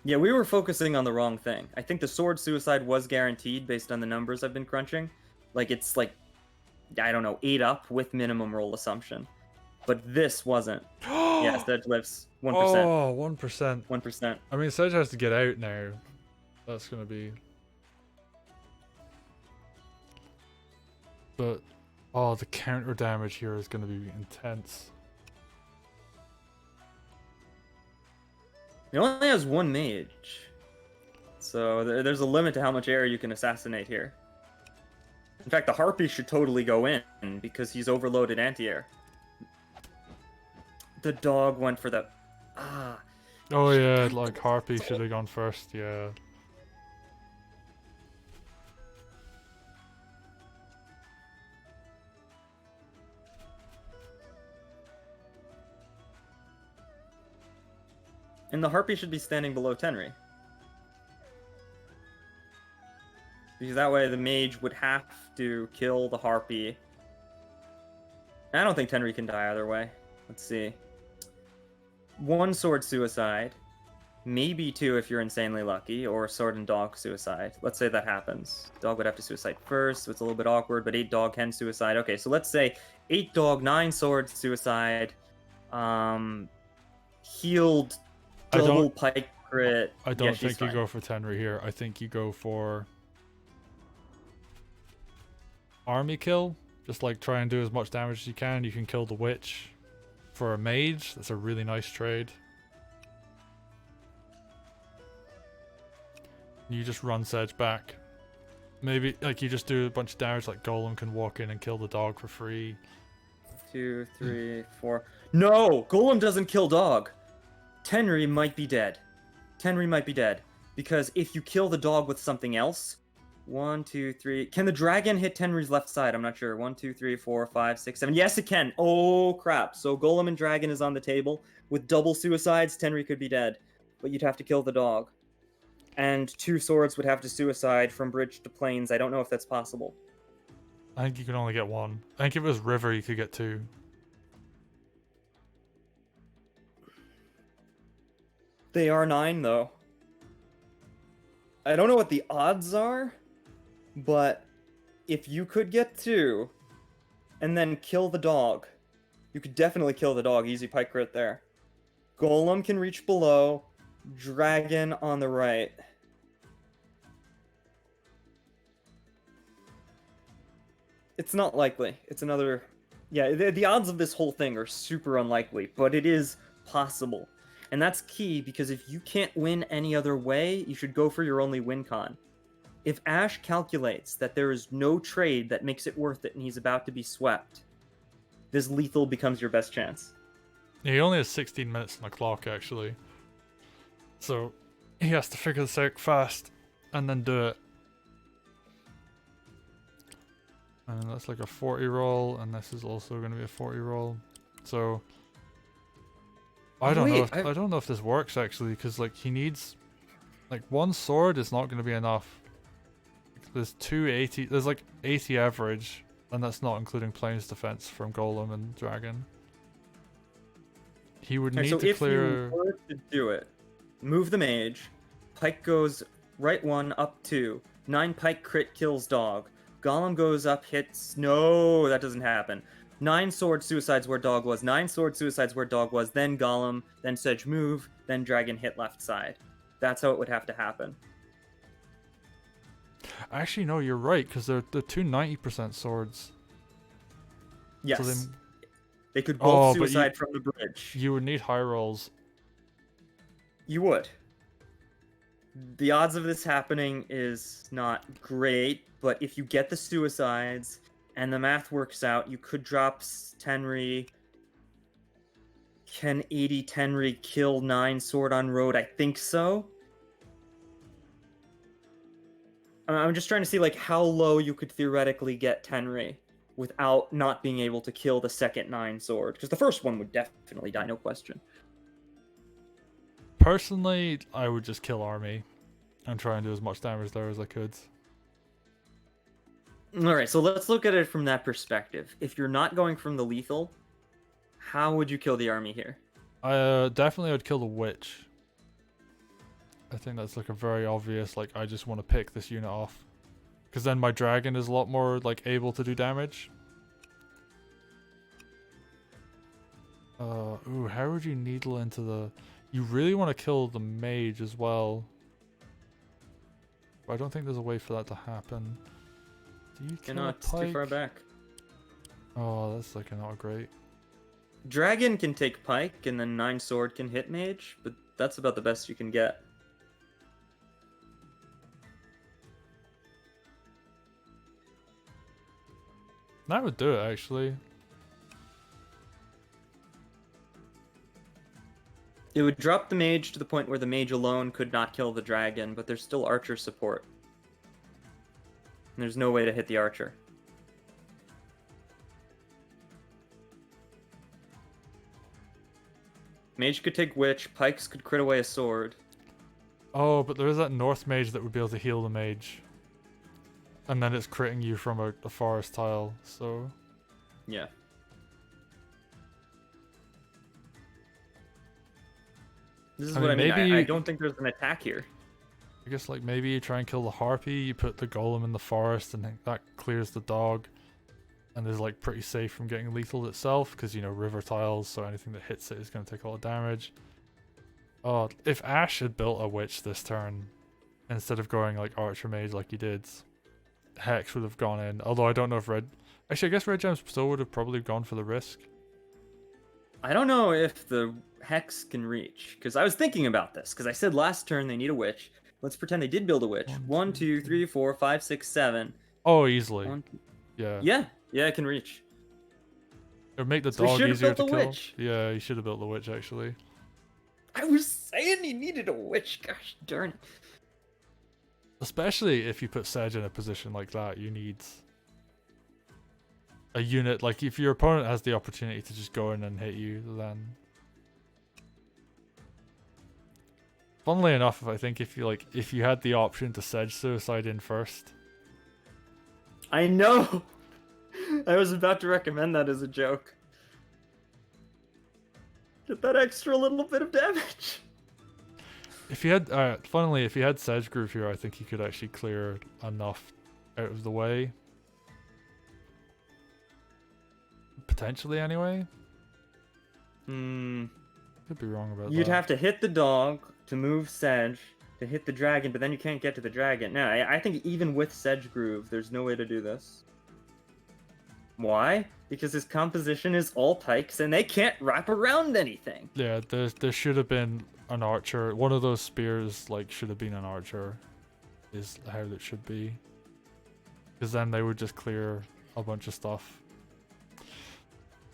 Yeah, we were focusing on the wrong thing. I think the sword suicide was guaranteed based on the numbers I've been crunching. Like, it's like, I don't know, 8 up with minimum roll assumption. But this wasn't. Yeah, Sedge lives 1%. Oh, 1%. 1%. I mean, Sedge has to get out now. That's going to be... But, oh, the counter damage here is going to be intense. He only has 1 mage. So there's a limit to how much air you can assassinate here. In fact, the Harpy should totally go in because he's overloaded anti-air. The dog went for the... Ah. Oh yeah, like Harpy should have gone first, yeah. And the Harpy should be standing below Tenri. Because that way the mage would have to kill the Harpy. I don't think Tenri can die either way. Let's see. 1 sword suicide. Maybe 2 if you're insanely lucky, or sword and dog suicide. Let's say that happens. Dog would have to suicide first, so it's a little bit awkward, but 8 dog can suicide. Okay, so let's say 8 dog, 9 sword suicide. Healed double pike crit. I don't think you go for Tenri here. I think you go for army kill. Just like try and do as much damage as you can. You can kill the witch for a mage. That's a really nice trade. You just run Sedge back. Maybe like you just do a bunch of damage, like Golem can walk in and kill the dog for free. 2, 3, 4. No! Golem doesn't kill dog. Tenri might be dead. Tenri might be dead. Because if you kill the dog with something else... 1, 2, 3... Can the dragon hit Tenri's left side? I'm not sure. 1, 2, 3, 4, 5, 6, 7... Yes, it can! Oh, crap. So Golem and dragon is on the table. With double suicides, Tenri could be dead. But you'd have to kill the dog. And 2 swords would have to suicide from bridge to plains. I don't know if that's possible. I think you can only get 1. I think if it was river, you could get 2. They are 9, though. I don't know what the odds are, but if you could get 2 and then kill the dog, you could definitely kill the dog. Easy pike crit there. Golem can reach below. Dragon on the right. It's not likely. It's another... Yeah, the odds of this whole thing are super unlikely, but it is possible. And that's key, because if you can't win any other way, you should go for your only win con. If Ash calculates that there is no trade that makes it worth it and he's about to be swept, this lethal becomes your best chance. Yeah, he only has 16 minutes on the clock, actually. So, he has to figure this out fast, and then do it. And that's like a 40 roll, and this is also going to be a 40 roll. So, I don't know if this works, actually, because like he needs... Like, 1 sword is not going to be enough. There's 280, there's like 80 average, and that's not including plains defense from Golem and Dragon. He would need to clear... If you were to do it, move the mage, pike goes right 1, up 2, 9 pike crit kills dog, Golem goes up, hits... No, that doesn't happen. 9 sword suicides where dog was, 9 sword suicides where dog was, then Golem, then Sedge move, then Dragon hit left side. That's how it would have to happen. Actually, no, you're right, because they're 2 90% swords. Yes. So they could both suicide from the bridge. You would need high rolls. You would. The odds of this happening is not great, but if you get the suicides and the math works out, you could drop Tenri. Can 80 Tenri kill 9 sword on road? I think so. I'm just trying to see like how low you could theoretically get Tenri without not being able to kill the second 9 sword, because the first one would definitely die, no question. Personally, I would just kill army and try and do as much damage there as I could. Alright, so let's look at it from that perspective. If you're not going from the lethal, how would you kill the army here? I definitely would kill the witch. I think that's like a very obvious, like, I just want to pick this unit off. Because then my dragon is a lot more, like, able to do damage. Ooh, how would you needle into the... You really want to kill the mage as well. But I don't think there's a way for that to happen. Do you kill a it's too far back. Oh, that's like not great. Dragon can take pike, and then 9 sword can hit mage, but that's about the best you can get. That would do it, actually. It would drop the mage to the point where the mage alone could not kill the dragon, but there's still archer support. And there's no way to hit the archer. Mage could take witch, pikes could crit away a sword. Oh, but there is that north mage that would be able to heal the mage. And then it's critting you from a forest tile, so... Yeah. This is what I mean. I don't think there's an attack here. I guess like maybe you try and kill the harpy, you put the golem in the forest, and that clears the dog. And is like pretty safe from getting lethal itself, because you know, river tiles, so anything that hits it is going to take a lot of damage. Oh, if Ash had built a witch this turn, instead of going like archer mage like he did, Hex would have gone in. Although I don't know if Red... Actually, I guess Red Gems still would have probably gone for the risk. I don't know if the Hex can reach, because I was thinking about this, because I said last turn they need a witch. Let's pretend they did build a witch. 1, 2, 3, 4, 5, 6, 7. Oh, easily. 1, Yeah. Yeah, it can reach. It would make the So dog easier to kill. Witch. Yeah, you should have built the witch, actually. I was saying he needed a witch, gosh darn it. Especially if you put Sedge in a position like that, you need a unit. Like, if your opponent has the opportunity to just go in and hit you, then... Funnily enough, I think if you had the option to Sedge suicide in first... I know! I was about to recommend that as a joke. Get that extra little bit of damage. If you had, funnily, if you had Sedge Groove here, I think he could actually clear enough out of the way. Potentially, anyway. Could be wrong about that. You'd have to hit the dog to move Sedge to hit the dragon, but then you can't get to the dragon. No, I think even with Sedge Groove, there's no way to do this. Why? Because his composition is all pikes, and they can't wrap around anything. Yeah, there should have been an archer. One of those spears, like, should have been an archer. Is how it should be. Because then they would just clear a bunch of stuff.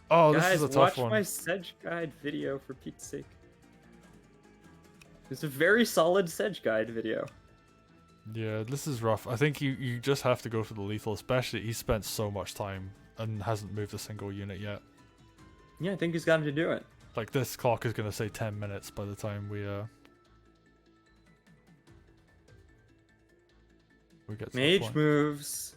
Oh, Guys, this is a tough one. watch my Sedge Guide video, for Pete's sake. It's a very solid Sedge Guide video. Yeah, this is rough. I think you just have to go for the lethal, especially he spent so much time and hasn't moved a single unit yet. Yeah, I think he's got to do it. Like, this clock is going to say 10 minutes by the time we get to the Mage point. moves.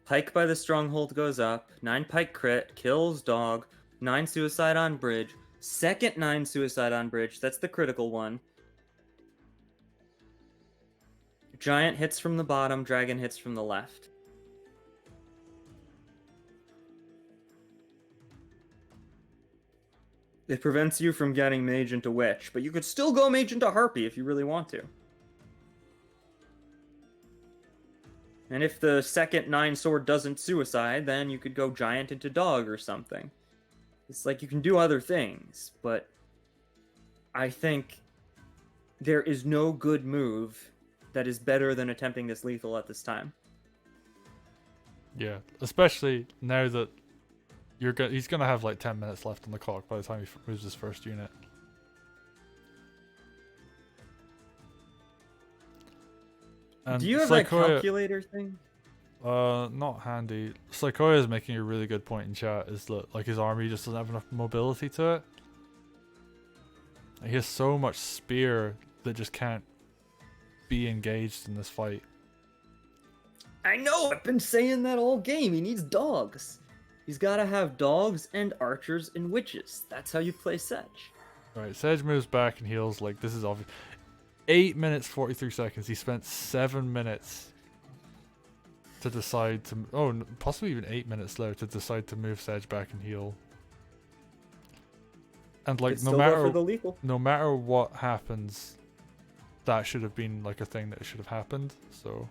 Pike by the stronghold goes up. 9 pike crit. Kills dog. 9 suicide on bridge. Second 9 suicide on bridge. That's the critical one. Giant hits from the bottom. Dragon hits from the left. It prevents you from getting mage into witch, but you could still go mage into harpy if you really want to. And if the second 9 sword doesn't suicide, then you could go giant into dog or something. It's like you can do other things, but I think there is no good move that is better than attempting this lethal at this time. Yeah, especially now that he's gonna have like 10 minutes left on the clock by the time he moves his first unit. And do you have a calculator thing? Not handy. Psychoia is making a really good point in chat, is that like his army just doesn't have enough mobility to it. He has so much spear that just can't be engaged in this fight. I know, I've been saying that all game. He needs dogs. He's got to have dogs and archers and witches. That's how you play Sedge. Right, Sedge moves back and heals. Like, this is obvious. 8 minutes 43 seconds. He spent 7 minutes to decide to... Oh, possibly even 8 minutes later to decide to move Sedge back and heal. And like, no matter what happens, that should have been like a thing that should have happened. So...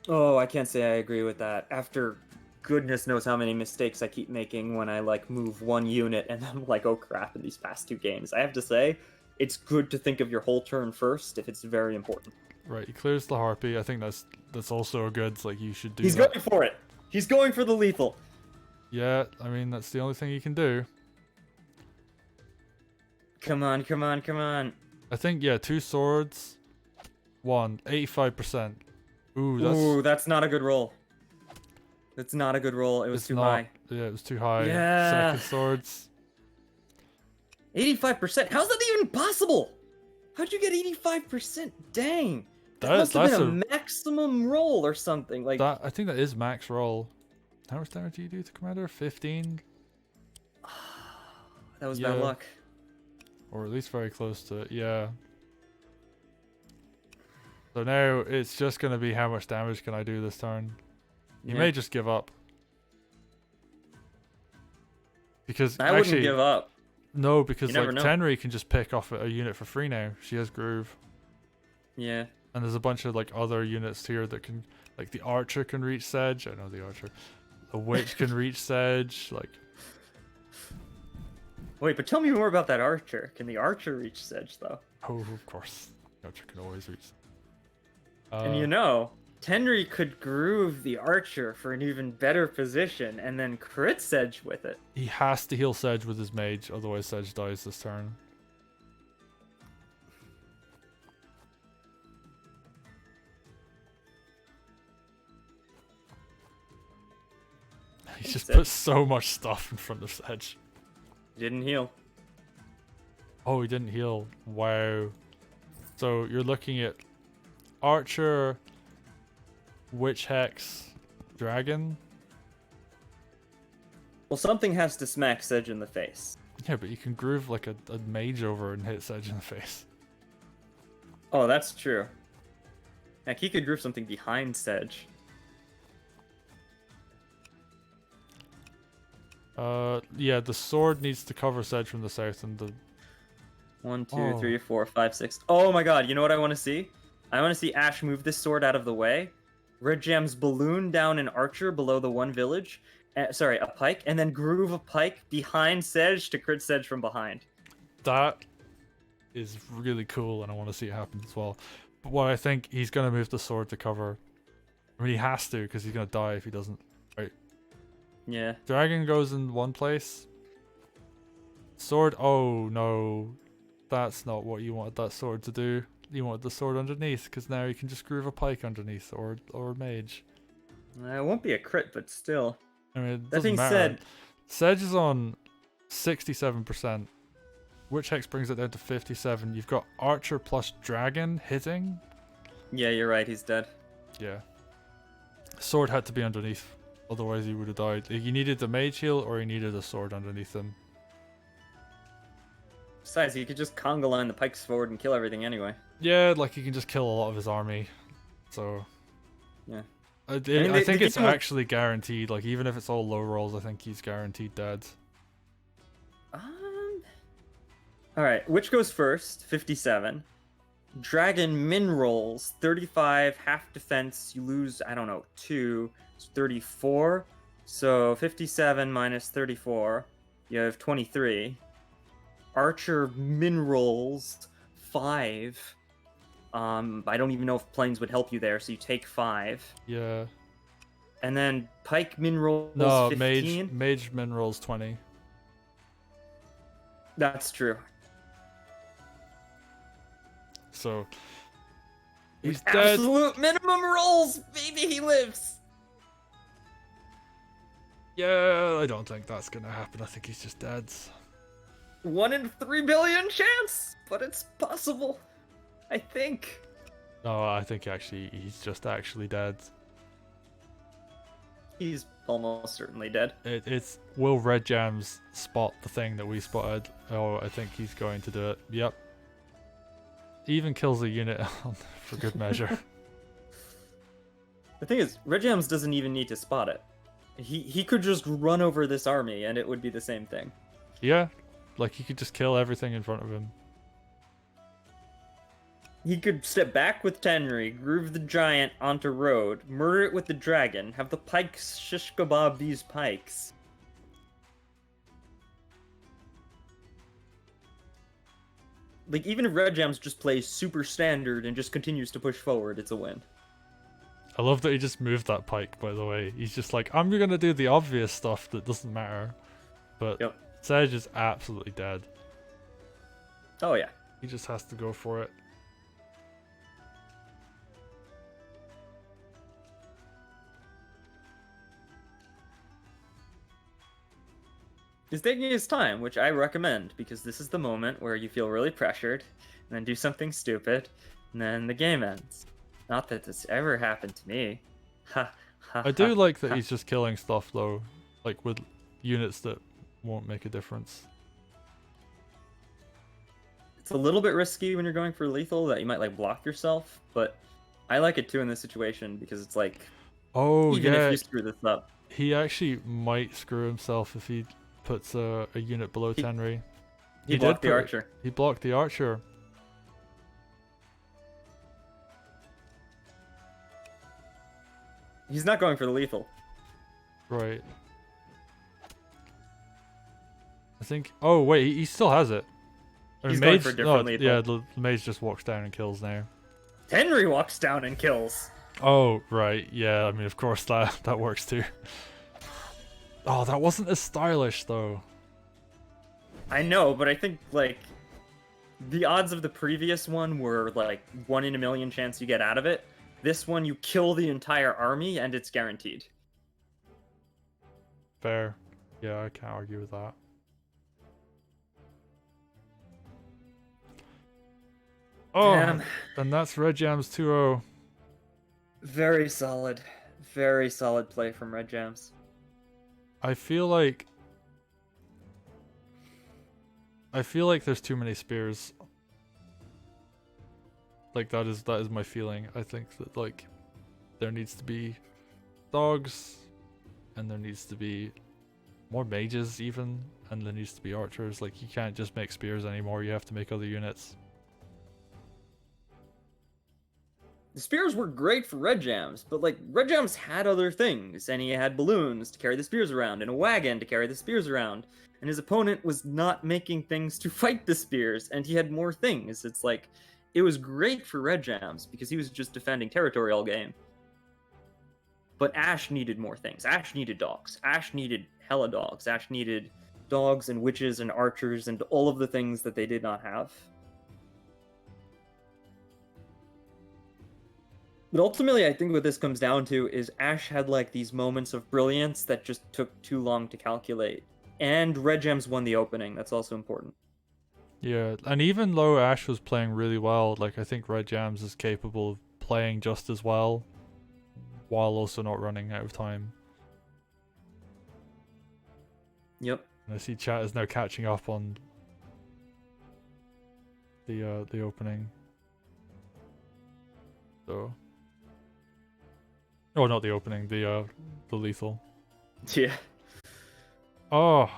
Oh, I can't say I agree with that. After goodness knows how many mistakes I keep making when I like move one unit and I'm like, oh crap, in these past 2 games. I have to say, it's good to think of your whole turn first if it's very important. Right, he clears the harpy. I think that's also a good, like, you should do He's that. going for it. He's going for the lethal. Yeah, I mean, that's the only thing you can do. Come on, come on, come on. I think, yeah, 2 swords. 85%. Ooh, Ooh, that's not a good roll. That's not a good roll. It was too high. Yeah, it was too high. Yeah. Second swords. 85%. How's that even possible? How'd you get 85%? Dang. That must have That's been a maximum roll or something. Like that. I think that is max roll. How much damage do you do to commander? 15? That was bad luck. Or at least very close to it, yeah. So now it's just going to be how much damage can I do this turn. You may just give up. Because I wouldn't give up. No, because like know. Tenri can just pick off a unit for free now. She has Groove. Yeah. And there's a bunch of like other units here that can, like the Archer can reach Sedge. I know the Archer. The Witch can reach Sedge. Like. Wait, but tell me more about that Archer. Can the Archer reach Sedge though? Oh, of course. The Archer can always reach. And you know, Tenri could groove the Archer for an even better position and then crit Sedge with it. He has to heal Sedge with his mage, otherwise Sedge dies this turn. He just put so much stuff in front of Sedge. Didn't heal. Oh, he didn't heal. Wow. So you're looking at Archer, Witch Hex, Dragon. Well, something has to smack Sedge in the face. Yeah, but you can groove like a mage over and hit Sedge in the face. Oh, that's true. Like, he could groove something behind Sedge. Yeah, the sword needs to cover Sedge from the south, and the 1, 2, 3, 4, 5, 6. Oh my god, you know what I want to see? I want to see Ash move this sword out of the way. Red Jam's balloon down an Archer below the one village. Sorry, a pike, and then groove a pike behind Sedge to crit Sedge from behind. That is really cool, and I want to see it happen as well. But what I think, he's going to move the sword to cover. I mean, he has to, because he's going to die if he doesn't. Right. Yeah. Dragon goes in one place. Sword, oh no. That's not what you wanted that sword to do. You wanted the sword underneath, because now you can just groove a pike underneath, or mage. It won't be a crit, but still. I mean, it that being matter. said, Sedge is on 67%. Witch Hex brings it down to 57. You've got Archer plus Dragon hitting. Yeah, you're right. He's dead. Yeah. Sword had to be underneath, otherwise he would have died. You needed the mage heal, or you needed a sword underneath him. Besides, you could just conga line the pikes forward and kill everything anyway. Yeah, like you can just kill a lot of his army. So. Yeah. I think it's actually guaranteed. Like, even if it's all low rolls, I think he's guaranteed dead. Alright, which goes first? 57. Dragon min rolls 35, half defense. You lose, I don't know, 2. It's 34. So 57 minus 34. You have 23. Archer min rolls 5. I don't even know if planes would help you there, so you take 5. Yeah. And then pike min rolls 15. mage min rolls 20. That's true. So he's With dead. Absolute minimum rolls, baby, he lives. Yeah, I don't think that's gonna happen. I think he's just dead. 1 in 3 billion chance, but it's possible. I think. No, I think he's just actually dead. He's almost certainly dead. It's will Red Jams spot the thing that we spotted? Oh, I think he's going to do it. Yep. He even kills a unit for good measure. The thing is, Red Jams doesn't even need to spot it. He could just run over this army and it would be the same thing. Yeah, like he could just kill everything in front of him. He could step back with Tenri, groove the giant onto road, murder it with the dragon, have the pikes shish kebab these pikes. Like, even if Red Jams just plays super standard and just continues to push forward, it's a win. I love that he just moved that pike, by the way. He's just like, I'm gonna do the obvious stuff that doesn't matter. But Yep. Sedge is absolutely dead. Oh yeah. He just has to go for it. He's taking his time, which I recommend, because this is the moment where you feel really pressured, and then do something stupid, and then the game ends. Not that this ever happened to me. Ha ha. I do ha, like that ha. he's just killing stuff though, like with units that won't make a difference. It's a little bit risky when you're going for lethal that you might like block yourself, but I like it too in this situation because it's like, Oh even yeah, if you screw this up, he actually might screw himself if he puts a unit below Tenri. he blocked the put- archer. He blocked the archer. He's not going for the lethal. Right. I think. Oh wait, he still has it. Or He's going for different lethal. Yeah, the mage just walks down and kills now. Tenri walks down and kills. Oh right, yeah. I mean, of course that works too. Oh, that wasn't as stylish though. I know, but I think like the odds of the previous one were like 1 in a million chance you get out of it. This one, you kill the entire army and it's guaranteed. Fair. Yeah, I can't argue with that. Oh, Damn. and that's Red Jams 2-0. Very solid play from Red Jams. I feel like there's too many spears. Like that is my feeling. I think that like there needs to be dogs and there needs to be more mages even, and there needs to be archers. Like you can't just make spears anymore, you have to make other units. The spears were great for Red Jams, but like Red Jams had other things, and he had balloons to carry the spears around, and a wagon to carry the spears around, and his opponent was not making things to fight the spears, and he had more things. It's like, it was great for Red Jams because he was just defending territory all game. But Ash needed more things. Ash needed dogs. Ash needed hella dogs. Ash needed dogs and witches and archers and all of the things that they did not have. But ultimately, I think what this comes down to is Ash had like these moments of brilliance that just took too long to calculate. And Red Gems won the opening. That's also important. Yeah, and even though Ash was playing really well, like I think Red Jams is capable of playing just as well while also not running out of time. Yep. And I see chat is now catching up on the opening. So, oh, not the opening, the lethal. Yeah. Oh,